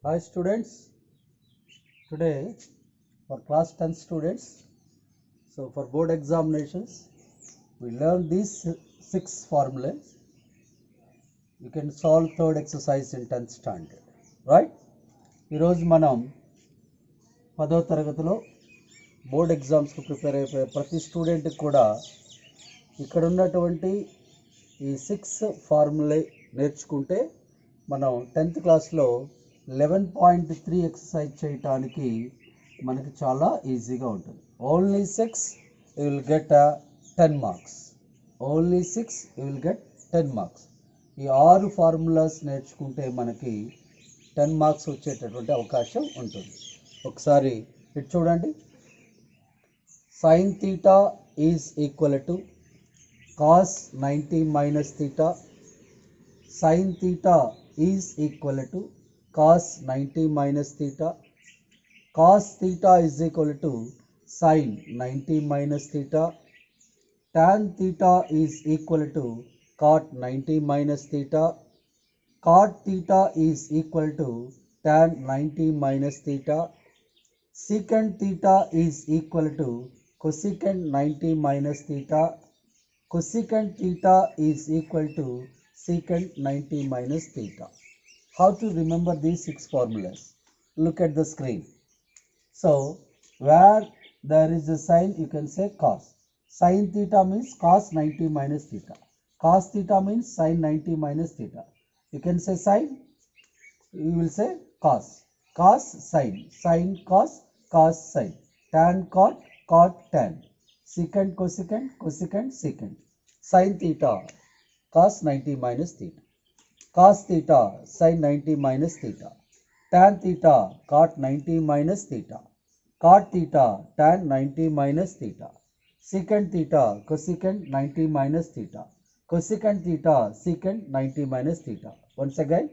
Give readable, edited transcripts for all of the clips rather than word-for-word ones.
Hi students, today for class 10 students, so for board examinations, we learned these 6 formulas. You can solve third exercise in 10th standard, right? ఈరోజు మనం 10వ తరగతిలో board ఎగ్జామ్స్కి prepare అయిపోయే ప్రతి స్టూడెంట్కి కూడా ఇక్కడ ఉన్నటువంటి ఈ 6 ఫార్ములే నేర్చుకుంటే మనం 10th క్లాస్లో 11.3 ఎక్సర్సైజ్ చేయటానికి మనకి చాలా ఈజీగా ఉంటుంది. Only 6 you will get 10 marks. Only 6 you will get 10 marks. ఈ 6 ఫార్ములాస్ నేర్చుకుంటే మనకి 10 మార్క్స్ వచ్చేటటువంటి అవకాశం ఉంటుంది. ఒకసారి ఇటు చూడండి. sin theta is equal to cos 90 minus theta. Sin theta is equal to cos 90 minus theta. Cos theta is equal to sin 90 minus theta. Tan theta is equal to cot 90 minus theta. Cot theta is equal to tan 90 minus theta. Secant theta is equal to cosecant 90 minus theta. Cosecant theta is equal to secant 90 minus theta. How to remember these 6 formulas? Look at the screen. So, where there is a sign, you can say cos. Sin theta means cos 90 minus theta. Cos theta means sin 90 minus theta. You can say sin, you will say cos. Cos, sin. Sin, cos, cos, sin. Tan, cot, cot, tan. Secant, cosecant, cosecant, secant. Sin theta, cos 90 minus theta. Cos theta, sin 90 minus theta. Tan theta, cot 90 minus theta. Cot theta, tan 90 minus theta. Secant theta, cosecant 90 minus theta. Cosecant theta, secant 90 minus theta. Once again,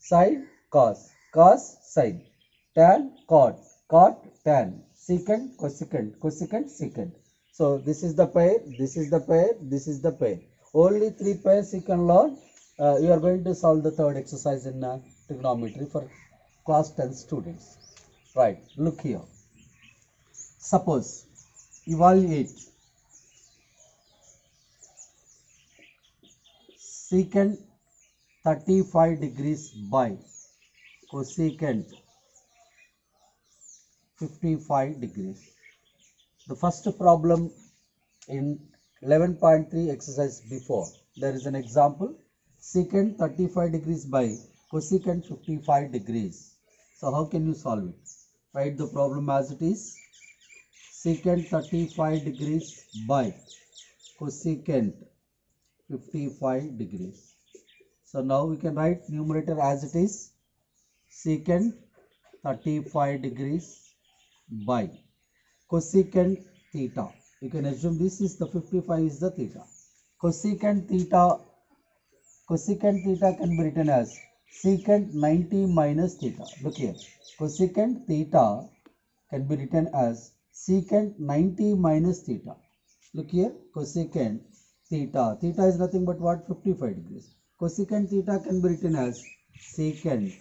sin, cos, cos, sin. Tan, cot, cot, tan. Secant, cosecant, cosecant, secant. So this is the pair, this is the pair, this is the pair. Only 3 pairs you can learn. You are going to solve the third exercise in trigonometry for class 10 students. Right, look here. Suppose, evaluate secant 35 degrees by cosecant 55 degrees. The first problem in 11.3 exercise before, there is an example, secant 35 degrees by cosecant 55 degrees. So how can you solve it? Write the problem as it is. Secant 35 degrees by cosecant 55 degrees. So now we can write numerator as it is. Secant 35 degrees by cosecant theta. You can assume this is the 55 is the theta. Cosecant theta can be written as secant 90 minus theta. Look here. Cosecant theta can be written as secant 90 minus theta. Look here. Cosecant theta. Theta is nothing but what? 55 degrees. Cosecant theta can be written as secant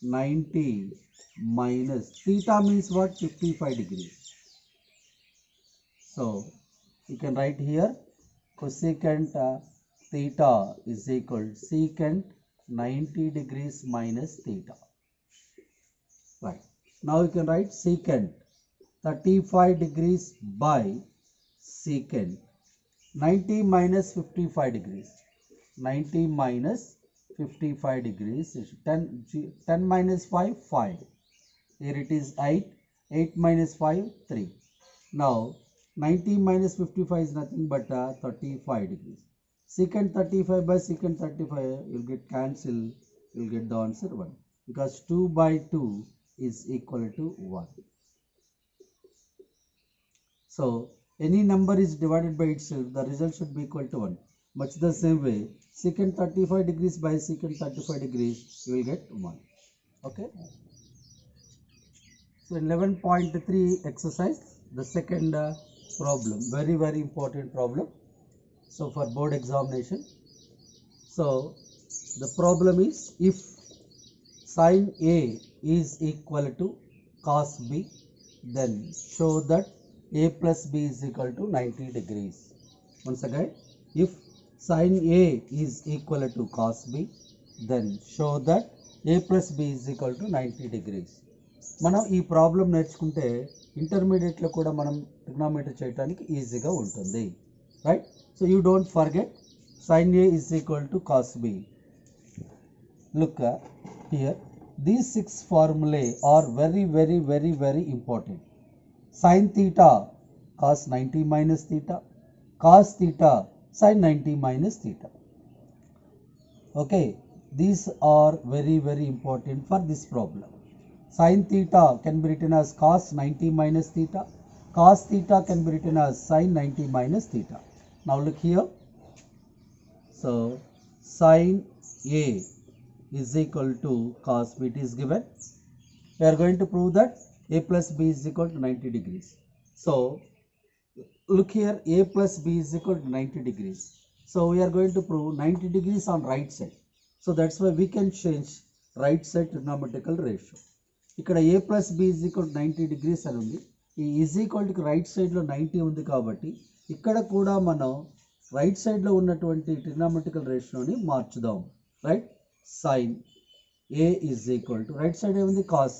90 minus theta means what? 55 degrees. So you can write here cosecant theta is equal to secant 90 degrees minus theta. Right. Now you can write secant 35 degrees by secant 90 minus 55 degrees. 90 minus 55 degrees is 10 minus 5, 5. Here it is 8. 8 minus 5, 3. Now 90 minus 55 is nothing but 35 degrees. Secant 35 by secant 35, you'll get cancel, you'll get the answer 1. Because 2 by 2 is equal to 1. So any number is divided by itself, the result should be equal to 1. Much the same way, secant 35 degrees by secant 35 degrees, you will get 1. Okay. So 11.3 exercise, the second problem, very important problem. So for board examination, so the problem is if sin A is equal to cos B, then show that A plus B is equal to 90 degrees. Once again, if sin A is equal to cos B, then show that A plus B is equal to 90 degrees. మనం ఈ problem నేర్చుకుంటే ఇంటర్మీడియట్లో కూడా మనం trigonometry చేయడానికి ఈజీగా ఉంటుంది, right? So you don't forget sin A is equal to cos B. Look here, these 6 formulae are very important. Sin theta cos 90 minus theta, cos theta sin 90 minus theta. Okay, these are very important for this problem. Sin theta can be written as cos 90 minus theta, cos theta can be written as sin 90 minus theta. Now look here. So sin A is equal to cos B, it is given. We are going to prove that A plus B is equal to 90 degrees. So look here, A plus B is equal to 90 degrees. So we are going to prove 90 degrees on right side. So that's why we can change right side trigonometrical ratio. ఇక్కడ A plus B is equal to 90 degrees అని ఉంది. ఈ is equal to right సైడ్లో 90 ఉంది కాబట్టి ఇక్కడ కూడా మనం రైట్ సైడ్లో ఉన్నటువంటి ట్రిగ్నోమెట్రికల్ రేషియోని మార్చుదాం, right? sin A is equal to right side ఏముంది cos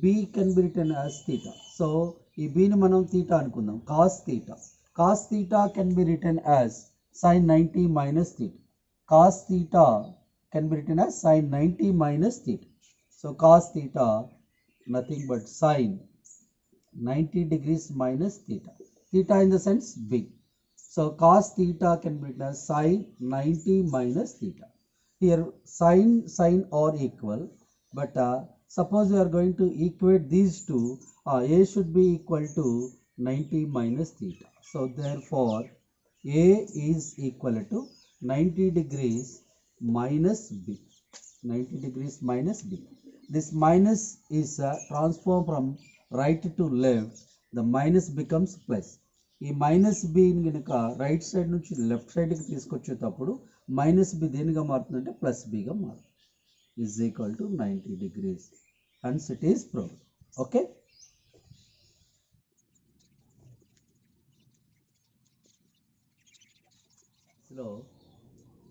B can be written as theta. So ఈ Bని మనం theta అనుకుందాం, cos theta can be written as sin 90 minus theta. Cos theta can be written as sin 90 minus theta. So cos theta nothing but sin 90 degrees minus theta. Theta in the sense B. So cos theta can be written as sin 90 minus theta. Here sin are equal, but suppose we are going to equate these two, A should be equal to 90 minus theta. So therefore A is equal to 90 degrees minus B. 90 degrees minus B. This minus is transformed from right to left. The minus becomes plus. ఈ minus B కనుక right side నుంచి left సైడ్కి తీసుకొచ్చేటప్పుడు minus B దేనిగా మారుతుందంటే plus బిగా మారుతుంది. Is equal to 90 degrees. Hence it is proved. Okay, లో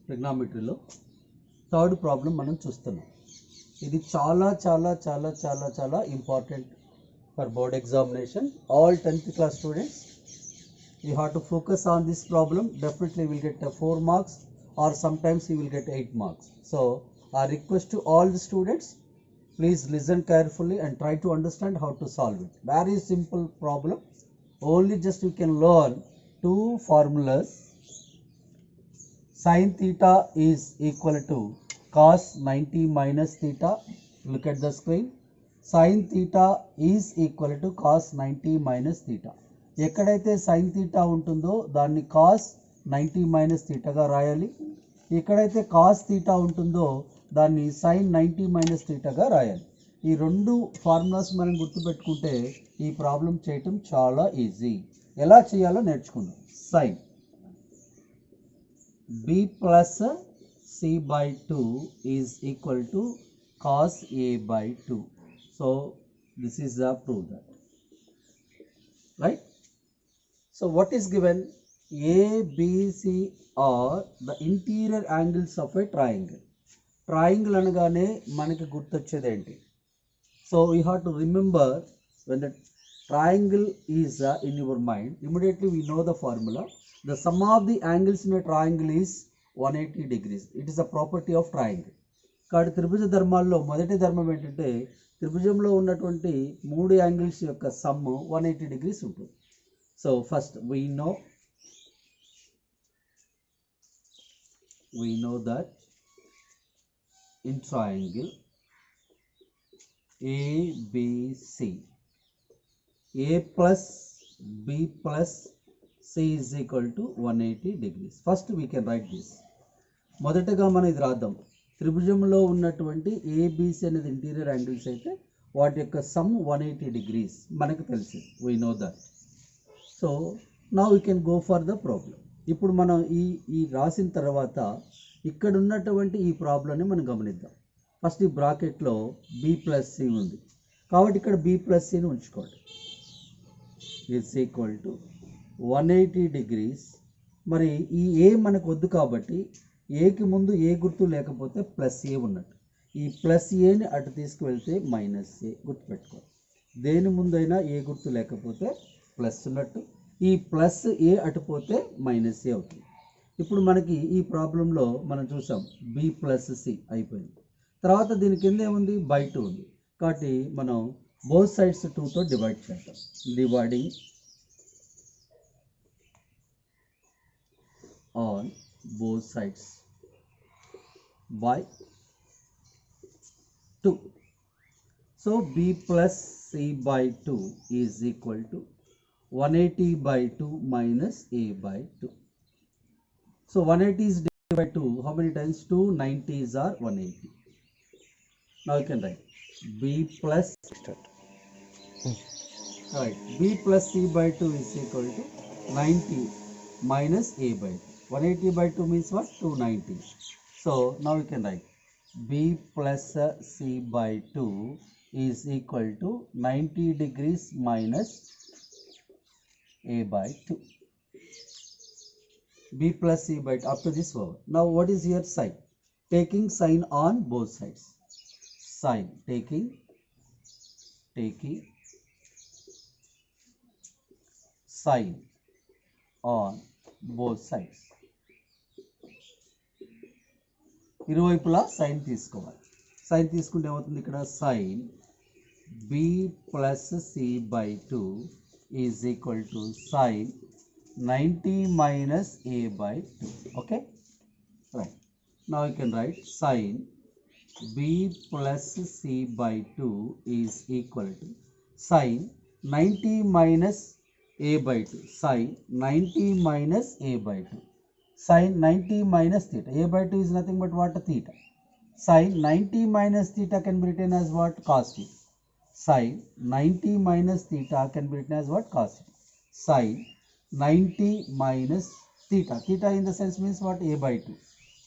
ట్రిగ్నోమెట్రీలో థర్డ్ ప్రాబ్లం మనం చూస్తున్నాం. ఇది చాలా important for board examination. All 10th class students, you have to focus on this problem. Definitely you will get 4 marks, or sometimes you will get 8 marks. So our request to all the students, please listen carefully and try to understand how to solve it. Very simple problem. Only just you can learn 2 formulas. Sin theta is equal to cos 90 minus theta. Look at the screen. Sin theta is equal to cos 90 minus theta. ఎక్కడైతే sine theta ఉంటుందో దాన్ని cos 90 minus తీటాగా రాయాలి. ఎక్కడైతే cos theta ఉంటుందో దాన్ని sign 90 minus తీటాగా రాయాలి. ఈ 2 formulas మనం గుర్తుపెట్టుకుంటే ఈ ప్రాబ్లం చేయటం చాలా ఈజీ. ఎలా చేయాలో నేర్చుకుందాం. Sine B plus C by 2 is equal to cos A by 2. So this is the prove that, right? So what is given? A, B, C are the interior angles of a triangle. Triangle అనగానే మనకి గుర్తొచ్చేది ఏంటి? So you have to remember, when the triangle is in your mind, immediately we know the formula. The sum of the angles in a triangle is 180 degrees. It is a property of triangle. కాబట్టి త్రిభుజ ధర్మాల్లో మొదటి ధర్మం ఏంటంటే త్రిభుజంలో ఉన్నటువంటి 3 angles యొక్క some 180 degrees ఉంటుంది. So first we know that in triangle ABC, A plus B plus C is equal to 180 degrees. First we can write this. మొదటగా మనం ఇది రాద్దాం. త్రిభుజంలో ఉన్నటువంటి ABC అనేది ఇంటీరియర్ యాంగిల్స్ అయితే వాటి యొక్క సమ్ 180 degrees మనకు తెలుసు. We know that. So now we can go for the problem. ఇప్పుడు మనం ఈ రాసిన తర్వాత ఇక్కడ ఉన్నటువంటి ఈ ప్రాబ్లంని మనం గమనిద్దాం. ఫస్ట్ ఈ బ్రాకెట్లో బి ప్లస్ సి ఉంది కాబట్టి ఇక్కడ బి ప్లస్ సిని ఉంచుకోండి. It's equal to 180 degrees. మరి ఈ ఏ మనకు వద్దు కాబట్టి ఏకి ముందు ఏ గుర్తు లేకపోతే ప్లస్ ఏ ఉన్నట్టు. ఈ ప్లస్ ఏని అటు తీసుకువెళ్తే మైనస్ ఏ గుర్తుపెట్టుకోండి. దేని ముందైనా ఏ గుర్తు లేకపోతే ప్లస్ ఉన్నట్టు, ఈ ప్లస్ ఏ అటుపోతే మైనస్ ఏ అవుతుంది. ఇప్పుడు మనకి ఈ ప్రాబ్లంలో మనం చూసాం బి ప్లస్ సి అయిపోయింది. తర్వాత దీని కింద ఏముంది, బై 2 ఉంది కాబట్టి మనం బోత్ సైడ్స్ 2తో డివైడ్ చేద్దాం. Dividing on both sides by 2. So b plus c by 2 is equal to 180 by 2 minus a by 2. So 180 is divided by 2. How many times? 2 90s are 180. Now you can write b plus right, b plus c by 2 is equal to 90 minus a by 2. 180 by 2 means what? 290. So now we can write b plus c by 2 is equal to 90 degrees minus a by 2. b plus c by 2 up to this over. Now what is here? Sign. Taking sign on both sides. Sign. Taking sign on both sides. ఇరువైపులా sine తీసుకోవాలి. Sine తీసుకుంటే ఏమవుతుంది, ఇక్కడ sine B plus C by 2 is equal to sine 90 minus A by 2. Okay right. Now you can write sine B plus C by 2 is equal to sine 90 minus a by 2. Sin 90 minus a by 2. Sin 90 minus theta. A by 2 is nothing but what? Theta. Sin 90 minus theta can be written as what? Cos theta. Sin 90 minus theta can be written as what? Cos theta. Sin 90 minus theta. Theta in the sense means what? A by 2.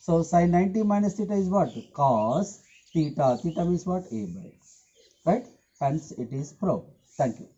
So sin 90 minus theta is what? Cos theta. Theta means what? A by 2. Right? Hence it is proved. Thank you.